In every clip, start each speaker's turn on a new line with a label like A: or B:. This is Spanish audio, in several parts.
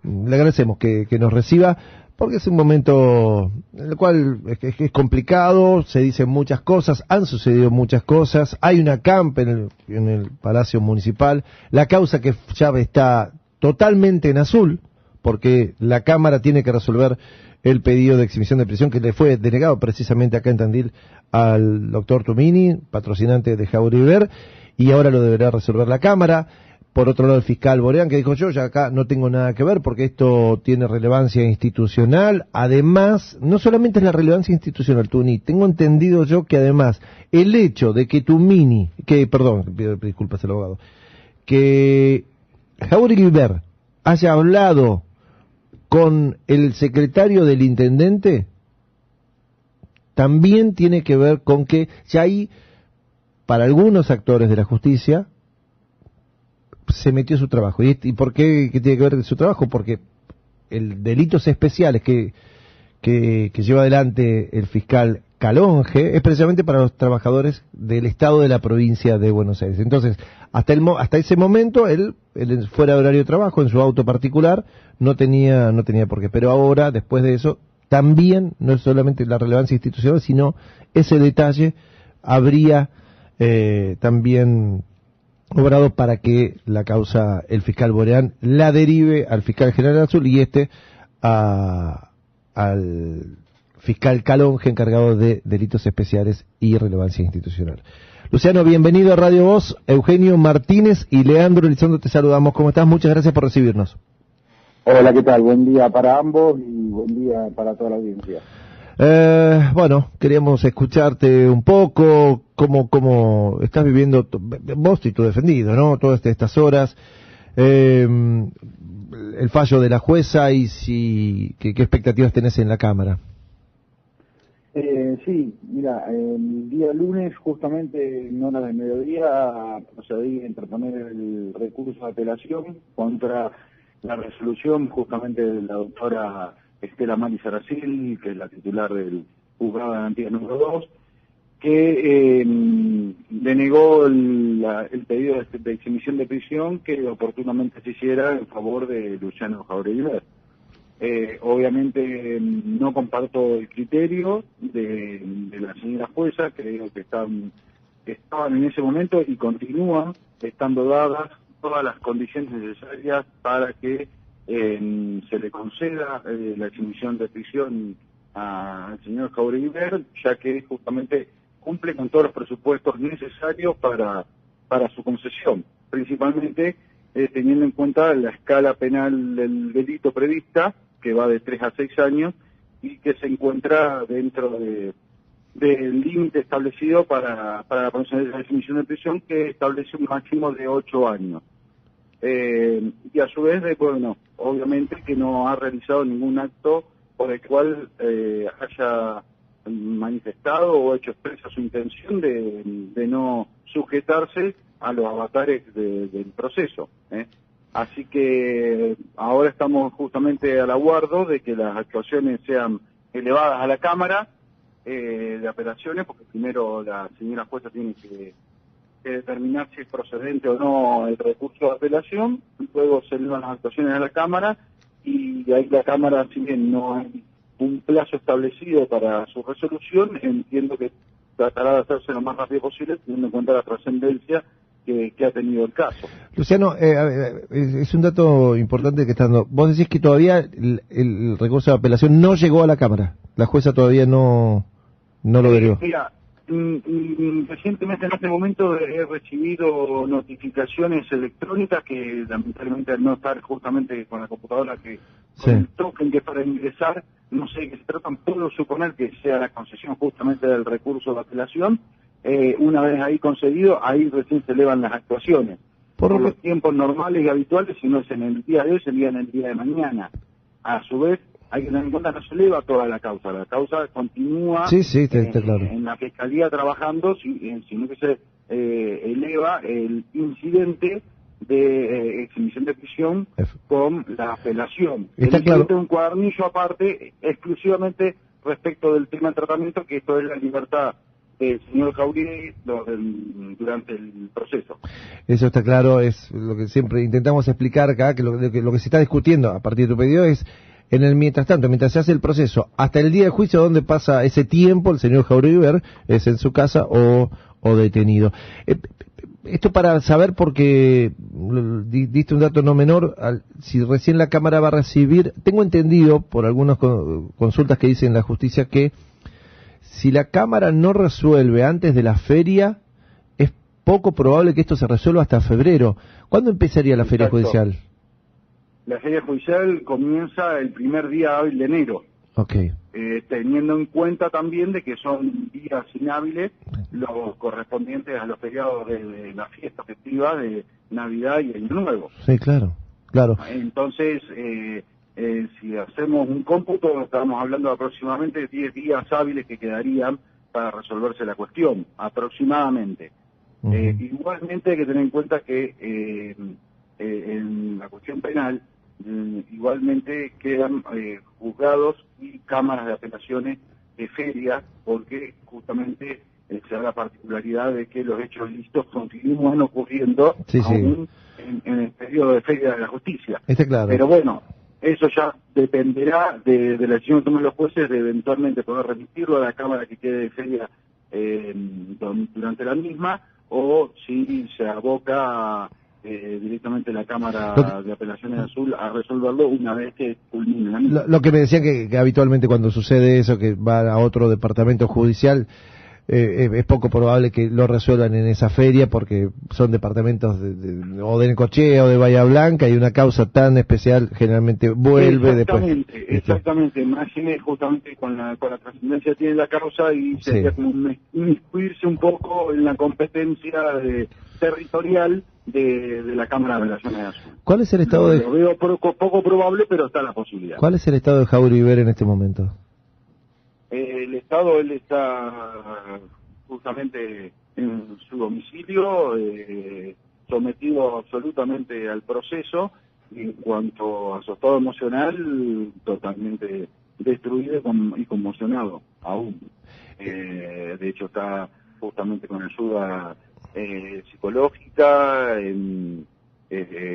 A: le agradecemos que nos reciba, porque es un momento en el cual es complicado, se dicen muchas cosas, han sucedido muchas cosas, hay una campa en el Palacio Municipal, la causa que ya está totalmente en azul, porque la Cámara tiene que resolver el pedido de exhibición de prisión que le fue denegado precisamente acá en Tandil al doctor Tumini, patrocinante de Jauregui Ver, y ahora lo deberá resolver la Cámara. Por otro lado, el fiscal Boreán, que dijo yo ya acá no tengo nada que ver porque esto tiene relevancia institucional. Además, no solamente es la relevancia institucional, Tuni, tengo entendido yo que además el hecho de que Tumini, pido disculpas al abogado, que Jauregui Ver haya hablado con el secretario del intendente, también tiene que ver con que ya hay, para algunos actores de la justicia, se metió su trabajo. ¿Y por qué tiene que ver su trabajo? Porque el delitos especiales que lleva adelante el fiscal Calonge es precisamente para los trabajadores del Estado de la provincia de Buenos Aires. Entonces, hasta ese momento, él fuera de horario de trabajo, en su auto particular, no tenía por qué. Pero ahora, después de eso, también, no es solamente la relevancia institucional, sino ese detalle habría también obrado para que la causa, el fiscal Boreán, la derive al fiscal general Azul y al fiscal Calonge, encargado de delitos especiales y relevancia institucional. Luciano, bienvenido a Radio Voz. Eugenio Martínez y Leandro Elizondo te saludamos. ¿Cómo estás? Muchas gracias por recibirnos.
B: Hola, ¿qué tal? Buen día para ambos y buen día para toda la audiencia.
A: Bueno, queríamos escucharte un poco, cómo estás viviendo vos y tu defendido, ¿no? Todas estas horas, el fallo de la jueza y qué expectativas tenés en la Cámara.
B: Sí, mira, el día lunes, justamente en horas del mediodía, procedí a interponer el recurso de apelación contra la resolución justamente de la doctora Estela Mari Saracil, que es la titular del juzgado de garantía número 2, que denegó el pedido de exhibición de prisión que oportunamente se hiciera en favor de Luciano Jauregui Ver. Obviamente no comparto el criterio de la señora jueza, creo que estaban en ese momento y continúan estando dadas todas las condiciones necesarias para que se le conceda la exhibición de prisión al señor Jauregui Ver, ya que justamente cumple con todos los presupuestos necesarios para su concesión, principalmente teniendo en cuenta la escala penal del delito prevista, que va de 3 a 6 años, y que se encuentra dentro del límite establecido para la exhibición de prisión, que establece un máximo de 8 años. Y a su vez, obviamente que no ha realizado ningún acto por el cual haya manifestado o hecho expresa su intención de no sujetarse a los avatares del proceso. Así que ahora estamos justamente al aguardo de que las actuaciones sean elevadas a la Cámara de apelaciones, porque primero la señora jueza tiene que determinar si es procedente o no el recurso de apelación, luego se elevan las actuaciones a la Cámara y ahí la Cámara, si bien no hay un plazo establecido para su resolución, entiendo que tratará de hacerse lo más rápido posible teniendo en cuenta la trascendencia que ha tenido el caso.
A: Luciano, es un dato importante que está dando. Vos decís que todavía el recurso de apelación no llegó a la Cámara, la jueza todavía no lo derivó.
B: Mira, recientemente en este momento he recibido notificaciones electrónicas que lamentablemente al no estar justamente con la computadora con el token que es para ingresar, no sé de qué se tratan, puedo suponer que sea la concesión justamente del recurso de apelación. Una vez ahí concedido, ahí recién se elevan las actuaciones. Por los tiempos normales y habituales, si no es en el día de hoy, sería en el día de mañana. A su vez, hay que tener en cuenta que no se eleva toda la causa continúa
A: claro.
B: En la Fiscalía trabajando, sino que se eleva el incidente de exhibición de prisión con la apelación.
A: Está claro.
B: Un cuadernillo aparte, exclusivamente respecto del tema de tratamiento, que esto es la libertad el señor Jauregui durante el proceso.
A: Eso está claro, es lo que siempre intentamos explicar acá, que lo que se está discutiendo a partir de tu pedido es, en el mientras tanto, mientras se hace el proceso, hasta el día del juicio, ¿dónde pasa ese tiempo el señor Jauregui Ver? ¿Es en su casa o detenido? Esto para saber, porque diste un dato no menor, si recién la Cámara va a recibir, tengo entendido por algunas consultas que dicen la justicia que si la Cámara no resuelve antes de la feria, es poco probable que esto se resuelva hasta febrero. ¿Cuándo empezaría la feria judicial?
B: La feria judicial comienza el primer día hábil de enero.
A: Okay.
B: Teniendo en cuenta también de que son días inhábiles los correspondientes a los feriados de la fiesta festiva de Navidad y Año Nuevo.
A: Sí, claro, claro.
B: Entonces, si hacemos un cómputo, estamos hablando de aproximadamente 10 días hábiles que quedarían para resolverse la cuestión, aproximadamente. Igualmente hay que tener en cuenta que en la cuestión penal, igualmente quedan juzgados y cámaras de apelaciones de feria, porque justamente se da la particularidad de que los hechos ilícitos continúan ocurriendo aún en el periodo de feria de la justicia.
A: Claro.
B: Pero bueno, eso ya dependerá de la decisión que tomen los jueces de eventualmente poder remitirlo a la cámara que quede de feria durante la misma, o si se aboca directamente la Cámara de Apelaciones Azul a resolverlo una vez que culmine la misma.
A: Lo que me decían que habitualmente cuando sucede eso, que va a otro departamento judicial, es poco probable que lo resuelvan en esa feria, porque son departamentos o de Necochea o de Bahía Blanca, y una causa tan especial generalmente vuelve después.
B: Exactamente, imagine justamente con la trascendencia que tiene la causa, y sería como inmiscuirse un poco en la competencia territorial de la Cámara de Apelaciones Azul.
A: ¿Cuál es el estado
B: Lo veo poco probable, pero está la posibilidad.
A: ¿Cuál es el estado de Jauregui Ver en este momento?
B: El estado, él está justamente en su domicilio, sometido absolutamente al proceso, y en cuanto a su estado emocional, totalmente destruido y conmocionado aún. De hecho, está justamente con ayuda psicológica.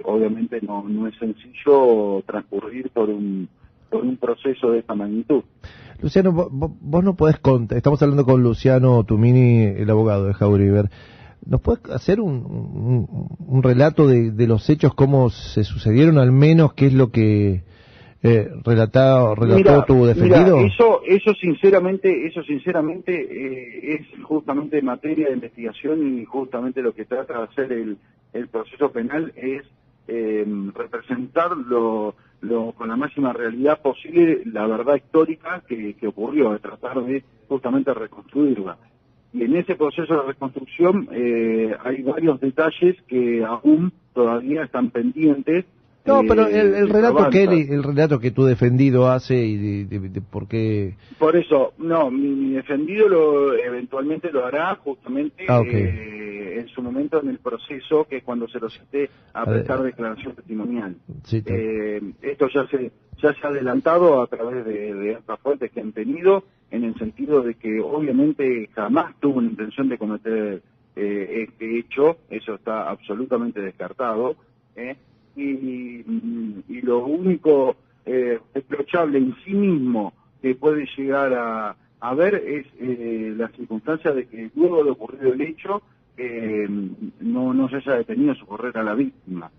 B: Obviamente no es sencillo transcurrir por un proceso de esta magnitud.
A: Luciano, vos no podés contar, estamos hablando con Luciano Tumini, el abogado de Jauregui Ver. ¿Nos podés hacer un relato de los hechos, cómo se sucedieron, al menos qué es lo que relató tu defendido?
B: Mira, eso sinceramente es justamente materia de investigación, y justamente lo que trata de hacer el proceso penal es representar con la máxima realidad posible la verdad histórica que ocurrió, de tratar de justamente reconstruirla. Y en ese proceso de reconstrucción hay varios detalles que aún todavía están pendientes.
A: No, pero el relato que tu defendido hace, y de por qué...
B: Por eso, no, mi defendido eventualmente lo hará justamente en su momento en el proceso, que es cuando se lo cite a prestar declaración testimonial.
A: Sí,
B: esto ya se ha adelantado a través de estas fuentes que han tenido, en el sentido de que obviamente jamás tuvo la intención de cometer este hecho, eso está absolutamente descartado, y lo único reprochable en sí mismo que puede llegar a ver es la circunstancia de que luego de ocurrido el hecho no se haya detenido socorrer a la víctima.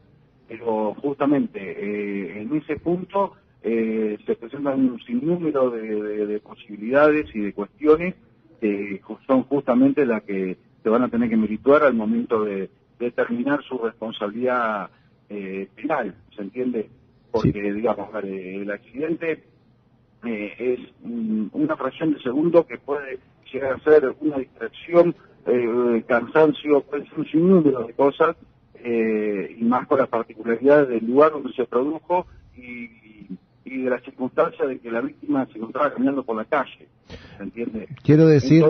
B: Pero justamente en ese punto se presentan un sinnúmero de posibilidades y de cuestiones que son justamente las que se van a tener que merituar al momento de determinar su responsabilidad penal, ¿se entiende? Porque, digamos, el accidente es una fracción de segundo que puede llegar a ser una distracción, cansancio, puede ser un sinnúmero de cosas, y más con las particularidades del lugar donde se produjo y de la circunstancia de que la víctima se encontraba caminando por la calle, ¿se entiende?
A: Quiero decir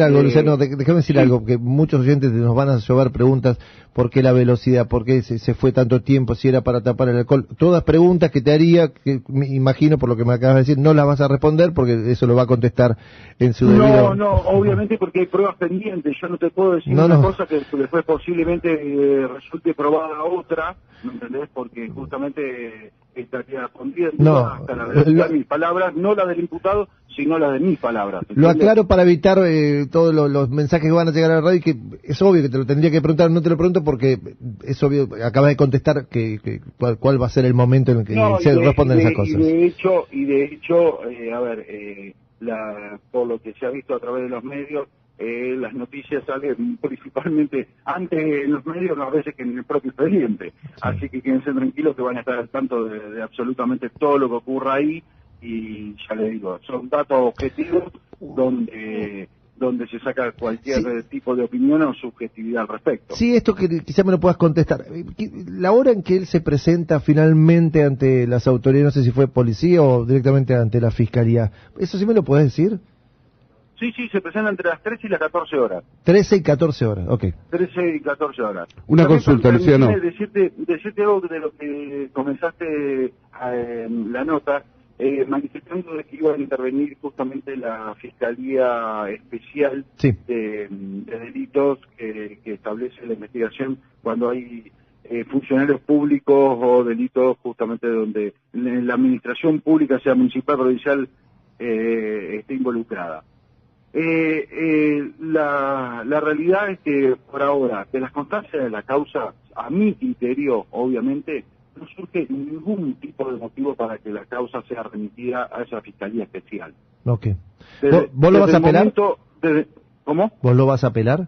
A: algo, Luciano, déjame decir
B: sí.
A: algo, que muchos oyentes nos van a llevar preguntas, ¿por qué la velocidad? ¿Por qué se fue tanto tiempo? Si era para tapar el alcohol. Todas preguntas que te haría, que me imagino por lo que me acabas de decir, no las vas a responder porque eso lo va a contestar en su debido...
B: No, obviamente porque hay pruebas pendientes. Yo no te puedo decir cosa que después posiblemente resulte probada otra, ¿me entendés? Porque justamente estaría respondiendo hasta la velocidad de mis palabras, no la del imputado, sino la de mis palabras. ¿Entiendes?
A: Lo aclaro para evitar todos los mensajes que van a llegar a la radio, y que es obvio que te lo tendría que preguntar, no te lo pregunto porque es obvio, acabas de contestar cuál va a ser el momento en el que se responden esas cosas.
B: Y de hecho, por lo que se ha visto a través de los medios, las noticias salen principalmente antes en los medios, no a veces que en el propio expediente. Sí. Así que quédense tranquilos que van a estar al tanto de absolutamente todo lo que ocurra ahí, y ya les digo, son datos objetivos donde se saca cualquier tipo de opinión o subjetividad al respecto.
A: Sí, esto que quizá me lo puedas contestar. La hora en que él se presenta finalmente ante las autoridades, no sé si fue policía o directamente ante la fiscalía, ¿eso sí me lo puedes decir?
B: Sí, se presenta entre las 13 y las 14 horas.
A: 13 y 14 horas, ok.
B: 13 y 14 horas.
C: Una consulta, Luciano.
B: Decirte algo de lo que comenzaste la nota, manifestando de que iba a intervenir justamente la Fiscalía Especial de Delitos que establece la investigación cuando hay funcionarios públicos o delitos justamente donde la administración pública, sea municipal, provincial, esté involucrada. La realidad es que por ahora, de las constancias de la causa, a mi criterio, obviamente, no surge ningún tipo de motivo para que la causa sea remitida a esa Fiscalía Especial.
A: Ok. ¿Vos lo vas a apelar?
B: ¿Cómo?
A: ¿Vos lo vas a apelar?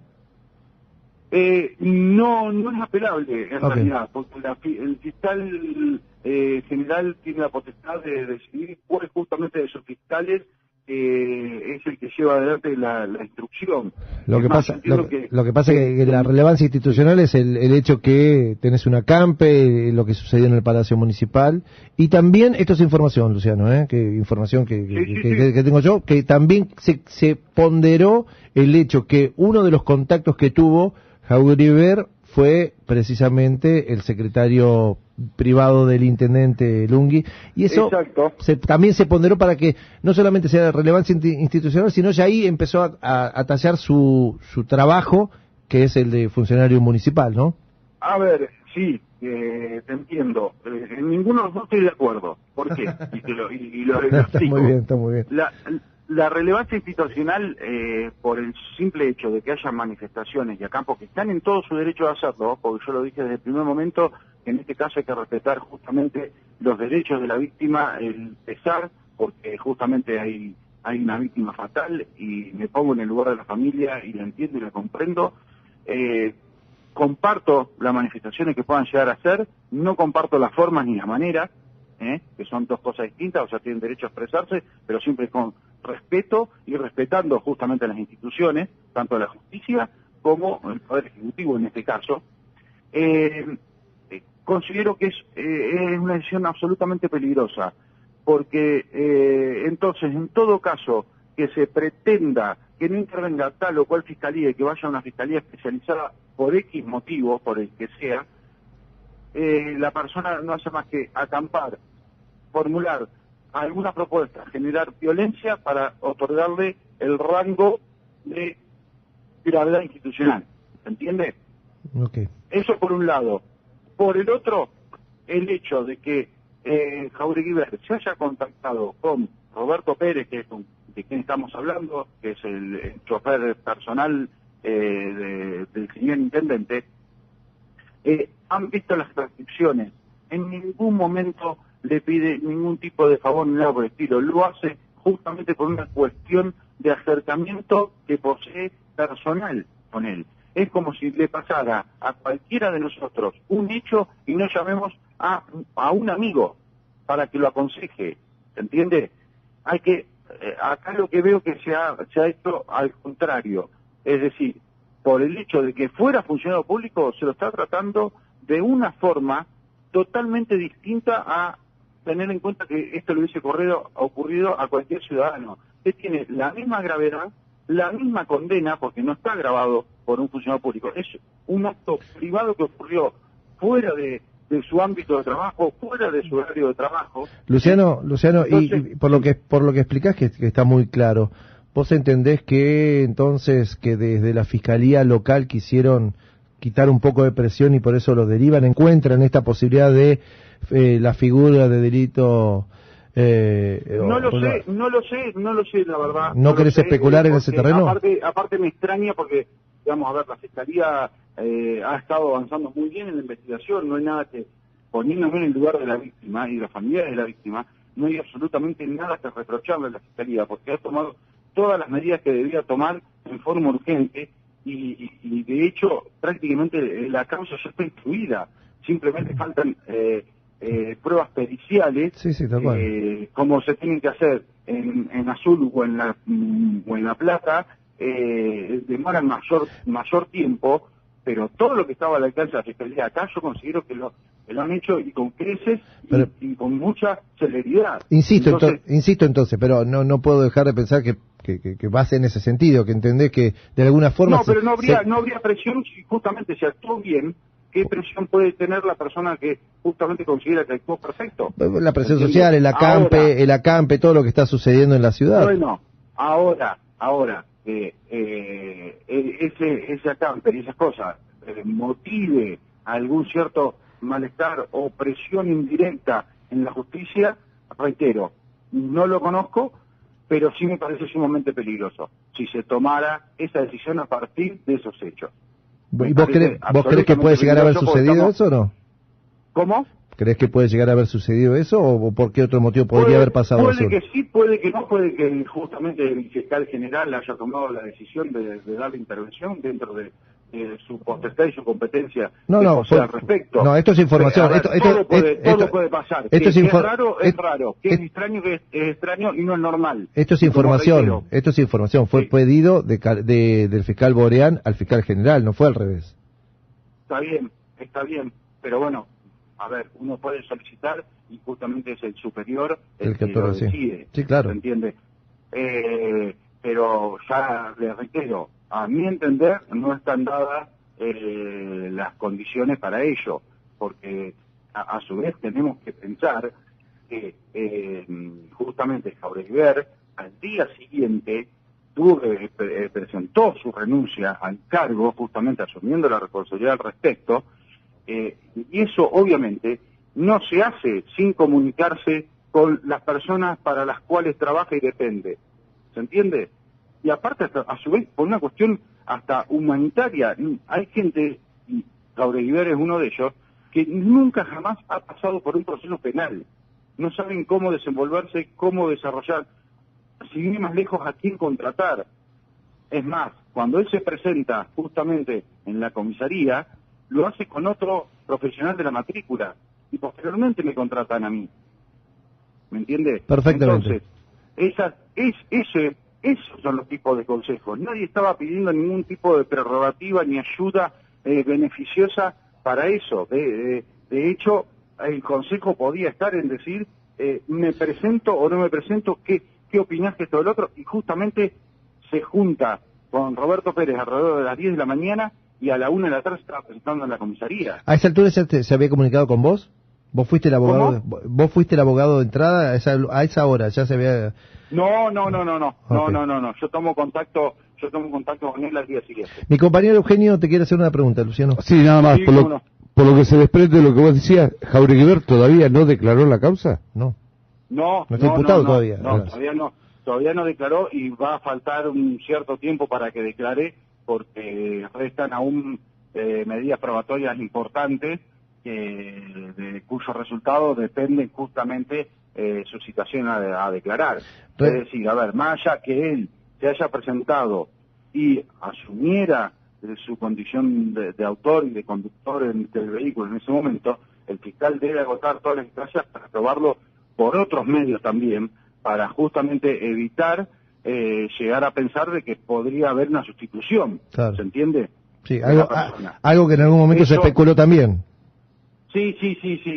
B: No es apelable en realidad, porque el fiscal general tiene la potestad de decidir cuál justamente de sus fiscales es el que lleva adelante la instrucción.
A: Lo que pasa es que la relevancia institucional es el hecho que tenés una campe, lo que sucedió en el Palacio Municipal, y también, esto es información, Luciano, información que tengo yo, que también se ponderó el hecho que uno de los contactos que tuvo Jauriber fue precisamente el secretario privado del intendente Lungui, y eso también se ponderó para que no solamente sea de relevancia institucional, sino ya ahí empezó a tallar su trabajo, que es el de funcionario municipal, ¿no?
B: A ver, sí, te entiendo. En ninguno de los dos estoy de acuerdo. ¿Por qué? Y lo
A: Está muy bien.
B: La relevancia institucional, por el simple hecho de que haya manifestaciones y acampos que están en todo su derecho de hacerlo, porque yo lo dije desde el primer momento, que en este caso hay que respetar justamente los derechos de la víctima, el pesar, porque justamente hay una víctima fatal, y me pongo en el lugar de la familia y la entiendo y la comprendo. Comparto las manifestaciones que puedan llegar a hacer, no comparto las formas ni las maneras, que son dos cosas distintas, o sea, tienen derecho a expresarse, pero siempre con respeto y respetando justamente a las instituciones, tanto la justicia como el Poder Ejecutivo en este caso. Considero que es una decisión absolutamente peligrosa, porque entonces, en todo caso, que se pretenda que no intervenga tal o cual fiscalía y que vaya a una fiscalía especializada por X motivo, por el que sea, la persona no hace más que acampar, formular alguna propuesta, generar violencia para otorgarle el rango de gravedad institucional. ¿Se entiende?
A: Okay.
B: Eso por un lado. Por el otro, el hecho de que Jauriber se haya contactado con Roberto Pérez, que es de quien estamos hablando, que es el chofer personal del señor intendente, han visto las transcripciones. En ningún momento le pide ningún tipo de favor ni nada por el estilo. Lo hace justamente por una cuestión de acercamiento que posee personal con él. Es como si le pasara a cualquiera de nosotros un hecho y no llamemos a un amigo para que lo aconseje. ¿Se entiende? Acá lo que veo que se ha hecho al contrario. Es decir, por el hecho de que fuera funcionario público, se lo está tratando de una forma totalmente distinta a tener en cuenta que esto le hubiese ocurrido a cualquier ciudadano. Usted tiene la misma gravedad, la misma condena, porque no está agravado por un funcionario público. Es un acto privado que ocurrió fuera de su ámbito de trabajo, fuera de su horario de trabajo.
A: Luciano,
B: Entonces,
A: y por lo que explicás que está muy claro, ¿vos entendés que entonces que desde la Fiscalía Local quisieron quitar un poco de presión y por eso lo derivan, encuentran esta posibilidad de la figura de delito?
B: No lo sé, la verdad.
A: ¿No querés especular en ese terreno?
B: Aparte me extraña porque, digamos, a ver, la Fiscalía ha estado avanzando muy bien en la investigación, no hay nada que, poniéndome en el lugar de la víctima y de la familia de la víctima, no hay absolutamente nada que reprocharle a la Fiscalía, porque ha tomado todas las medidas que debía tomar en forma urgente y de hecho prácticamente la causa ya está instruida, simplemente faltan pruebas periciales,
A: sí, tal cual.
B: como se tienen que hacer en Azul o en La Plata, demoran mayor tiempo, pero todo lo que estaba al alcance de la Fiscalía acá, yo considero que lo han hecho y con creces y con mucha celeridad.
A: Insisto entonces, pero no puedo dejar de pensar que vas en ese sentido, que entendés que de alguna forma...
B: No, pero no habría presión si justamente se actuó bien. ¿Qué presión puede tener la persona que justamente considera que actuó perfecto?
A: La presión social, el acampe, todo lo que está sucediendo en la ciudad.
B: Bueno, ahora, ese acampe y esas cosas motive algún cierto malestar o presión indirecta en la justicia, reitero, no lo conozco, pero sí me parece sumamente peligroso si se tomara esa decisión a partir de esos hechos.
A: ¿Y vos crees que puede llegar a haber sucedido eso o no?
B: ¿Cómo?
A: ¿Crees que puede llegar a haber sucedido eso o por qué otro motivo podría haber pasado eso?
B: Puede que sí, puede que no, puede que justamente el fiscal general haya tomado la decisión de dar la intervención dentro de su potestad y su competencia al respecto.
A: No, esto es información.
B: Todo puede pasar.
A: Esto
B: es raro, es raro. Que es extraño y no es normal.
A: Esto es información. Fue pedido del fiscal Boreán al fiscal general, no fue al revés.
B: Está bien. Pero bueno, a ver, uno puede solicitar y justamente es el superior el que lo decide.
A: Sí, claro.
B: ¿Se entiende? Pero ya les reitero, a mi entender no están dadas las condiciones para ello, porque a su vez tenemos que pensar que justamente Jauregui al día siguiente presentó su renuncia al cargo, justamente asumiendo la responsabilidad al respecto, y eso obviamente no se hace sin comunicarse con las personas para las cuales trabaja y depende. ¿Se entiende? Y aparte, a su vez, por una cuestión hasta humanitaria, hay gente, y Jauregui es uno de ellos, que nunca jamás ha pasado por un proceso penal. No saben cómo desenvolverse, cómo desarrollar, si viene más lejos, a quién contratar. Es más, cuando él se presenta justamente en la comisaría, lo hace con otro profesional de la matrícula, y posteriormente me contratan a mí. ¿Me entiende?
A: Perfectamente.
B: Entonces, esos son los tipos de consejos. Nadie estaba pidiendo ningún tipo de prerrogativa ni ayuda beneficiosa para eso. De hecho, el consejo podía estar en decir, me presento o no me presento, ¿qué opinás que esto del otro? Y justamente se junta con Roberto Pérez alrededor de las 10 de la mañana y a la 1 de la tarde se estaba presentando en la comisaría.
A: ¿A esa altura ya se había comunicado con vos? ¿Vos fuiste el abogado? ¿Vos fuiste el abogado de entrada a esa hora? ¿Ya se había...?
B: No.
A: Okay.
B: No. Yo tomo contacto con él al día siguiente.
A: Mi compañero Eugenio te quiere hacer una pregunta, Luciano.
C: Sí, nada más. Sí, por lo que se desprende de lo que vos decías, Jauregui todavía no declaró la causa.
B: No
A: está imputado todavía.
B: Todavía no declaró y va a faltar un cierto tiempo para que declare, porque restan aún medidas probatorias importantes de cuyo resultado depende justamente su citación a declarar. Es decir, a ver, más allá que él se haya presentado y asumiera su condición de autor y de conductor del vehículo en ese momento, el fiscal debe agotar todas las instancias para probarlo por otros medios también, para justamente evitar llegar a pensar de que podría haber una sustitución. Claro. ¿Se entiende?
A: Sí, algo que en algún momento se especuló también.
B: Sí,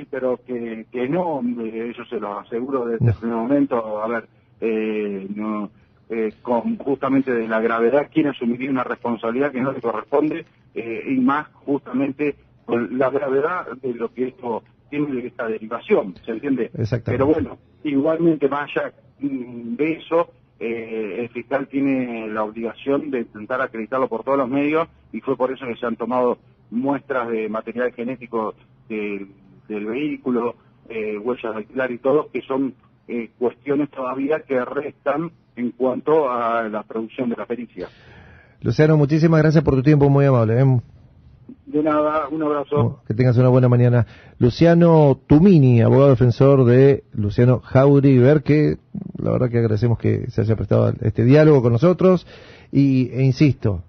B: pero que no, eso se lo aseguro desde el primer momento. A ver, no, con justamente de la gravedad, ¿quién asumiría una responsabilidad que no le corresponde? Y más justamente con la gravedad de lo que esto tiene esta derivación, ¿se entiende?
A: Exactamente.
B: Pero bueno, igualmente más allá de eso, el fiscal tiene la obligación de intentar acreditarlo por todos los medios, y fue por eso que se han tomado muestras de material genético del vehículo, huellas dactilares y todo, que son cuestiones todavía que restan en cuanto a la producción de la pericia.
A: Luciano, muchísimas gracias por tu tiempo, muy amable.
B: De nada, un abrazo.
A: Que tengas una buena mañana. Luciano Tumini, abogado defensor de Luciano Jauri, que la verdad que agradecemos que se haya prestado este diálogo con nosotros, e insisto,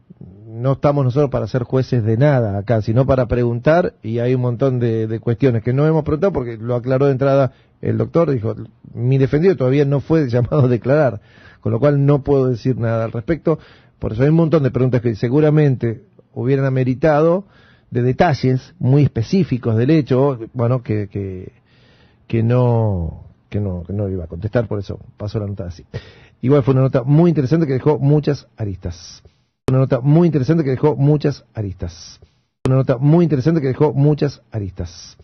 A: no estamos nosotros para ser jueces de nada acá, sino para preguntar, y hay un montón de cuestiones que no hemos preguntado porque lo aclaró de entrada el doctor, dijo, mi defendido todavía no fue llamado a declarar, con lo cual no puedo decir nada al respecto. Por eso hay un montón de preguntas que seguramente hubieran ameritado de detalles muy específicos del hecho, bueno, que no iba a contestar, por eso pasó la nota así. Igual fue una nota muy interesante que dejó muchas aristas. Una nota muy interesante que dejó muchas aristas.